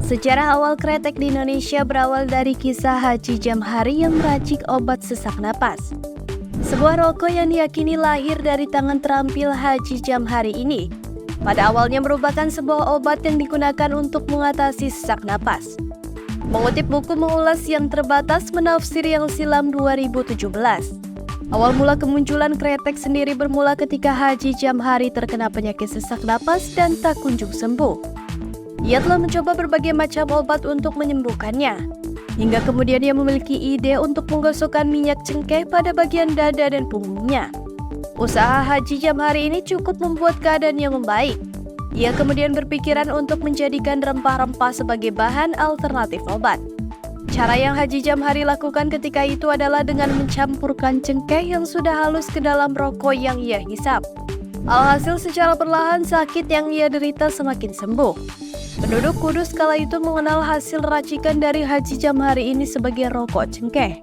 Sejarah awal kretek di Indonesia berawal dari kisah Haji Jamhari yang meracik obat sesak napas. Sebuah rokok yang diyakini lahir dari tangan terampil Haji Jamhari ini, pada awalnya merupakan sebuah obat yang digunakan untuk mengatasi sesak napas. Mengutip buku mengulas yang terbatas menafsir yang silam 2017, awal mula kemunculan kretek sendiri bermula ketika Haji Jamhari terkena penyakit sesak napas dan tak kunjung sembuh. Ia telah mencoba berbagai macam obat untuk menyembuhkannya, hingga kemudian ia memiliki ide untuk menggosokkan minyak cengkeh pada bagian dada dan punggungnya. Usaha Haji Jamhari ini cukup membuat keadaannya membaik. Ia kemudian berpikiran untuk menjadikan rempah-rempah sebagai bahan alternatif obat. Cara yang Haji Jamhari lakukan ketika itu adalah dengan mencampurkan cengkeh yang sudah halus ke dalam rokok yang ia hisap. Alhasil secara perlahan sakit yang ia derita semakin sembuh. Penduduk Kudus kala itu mengenal hasil racikan dari Haji Jamhari ini sebagai rokok cengkeh.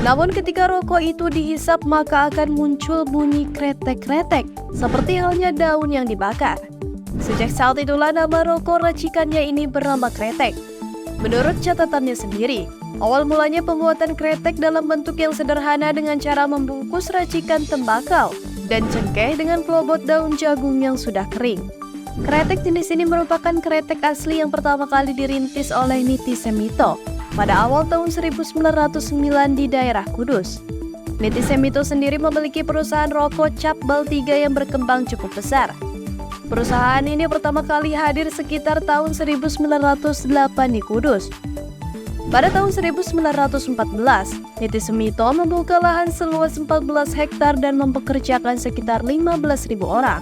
Namun ketika rokok itu dihisap maka akan muncul bunyi kretek-kretek, seperti halnya daun yang dibakar. Sejak saat itulah nama rokok racikannya ini bernama kretek. Menurut catatannya sendiri, awal mulanya pembuatan kretek dalam bentuk yang sederhana dengan cara membungkus racikan tembakau dan cengkeh dengan kelobot daun jagung yang sudah kering. Kretek jenis ini merupakan kretek asli yang pertama kali dirintis oleh Niti Semito pada awal tahun 1909 di daerah Kudus. Niti Semito sendiri memiliki perusahaan rokok cap bal 3 yang berkembang cukup besar. Perusahaan ini pertama kali hadir sekitar tahun 1908 di Kudus. Pada tahun 1914, Niti Semito membuka lahan seluas 14 hektar dan mempekerjakan sekitar 15.000 orang.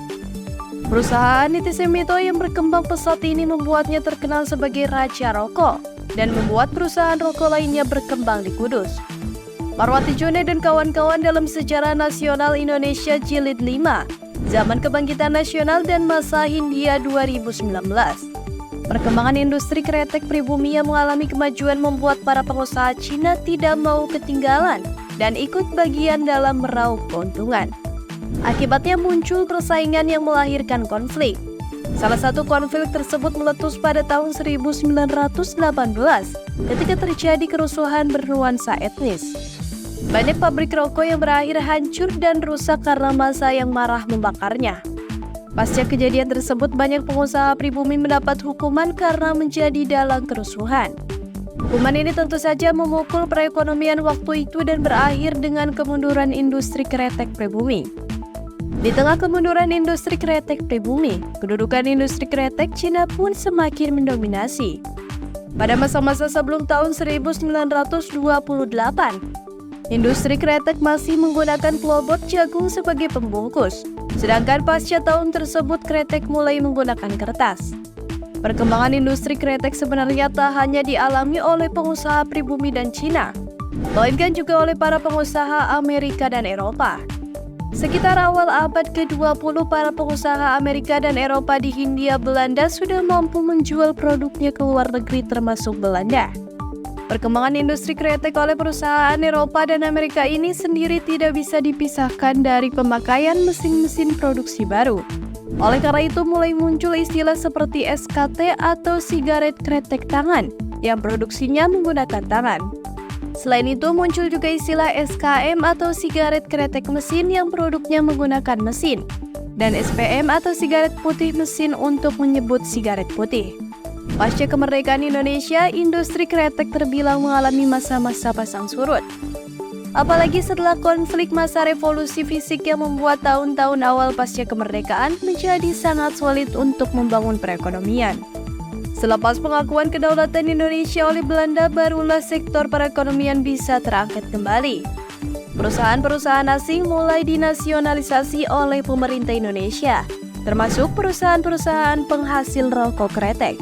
Perusahaan Niti Semito yang berkembang pesat ini membuatnya terkenal sebagai Raja Rokok dan membuat perusahaan rokok lainnya berkembang di Kudus. Marwati Jone dan kawan-kawan dalam Sejarah Nasional Indonesia Jilid 5, Zaman Kebangkitan Nasional dan Masa Hindia 2019. Perkembangan industri kretek pribumi yang mengalami kemajuan membuat para pengusaha Cina tidak mau ketinggalan dan ikut bagian dalam meraup keuntungan. Akibatnya muncul persaingan yang melahirkan konflik. Salah satu konflik tersebut meletus pada tahun 1918 ketika terjadi kerusuhan bernuansa etnis. Banyak pabrik rokok yang berakhir hancur dan rusak karena massa yang marah membakarnya. Pasca kejadian tersebut, banyak pengusaha pribumi mendapat hukuman karena menjadi dalang kerusuhan. Hukuman ini tentu saja memukul perekonomian waktu itu dan berakhir dengan kemunduran industri kretek pribumi. Di tengah kemunduran industri kretek pribumi, kedudukan industri kretek Cina pun semakin mendominasi. Pada masa-masa sebelum tahun 1928, industri kretek masih menggunakan kelobot jagung sebagai pembungkus, sedangkan pasca tahun tersebut kretek mulai menggunakan kertas. Perkembangan industri kretek sebenarnya tak hanya dialami oleh pengusaha pribumi dan Cina, melainkan juga oleh para pengusaha Amerika dan Eropa. Sekitar awal abad ke-20, para pengusaha Amerika dan Eropa di Hindia Belanda sudah mampu menjual produknya ke luar negeri termasuk Belanda. Perkembangan industri kretek oleh perusahaan Eropa dan Amerika ini sendiri tidak bisa dipisahkan dari pemakaian mesin-mesin produksi baru. Oleh karena itu mulai muncul istilah seperti SKT atau sigaret kretek tangan yang produksinya menggunakan tangan. Selain itu muncul juga istilah SKM atau sigaret kretek mesin yang produknya menggunakan mesin, dan SPM atau sigaret putih mesin untuk menyebut sigaret putih. Pasca kemerdekaan Indonesia, industri kretek terbilang mengalami masa-masa pasang surut. Apalagi setelah konflik masa revolusi fisik yang membuat tahun-tahun awal pasca kemerdekaan menjadi sangat sulit untuk membangun perekonomian. Selepas pengakuan kedaulatan Indonesia oleh Belanda, barulah sektor perekonomian bisa terangkat kembali. Perusahaan-perusahaan asing mulai dinasionalisasi oleh pemerintah Indonesia, termasuk perusahaan-perusahaan penghasil rokok kretek.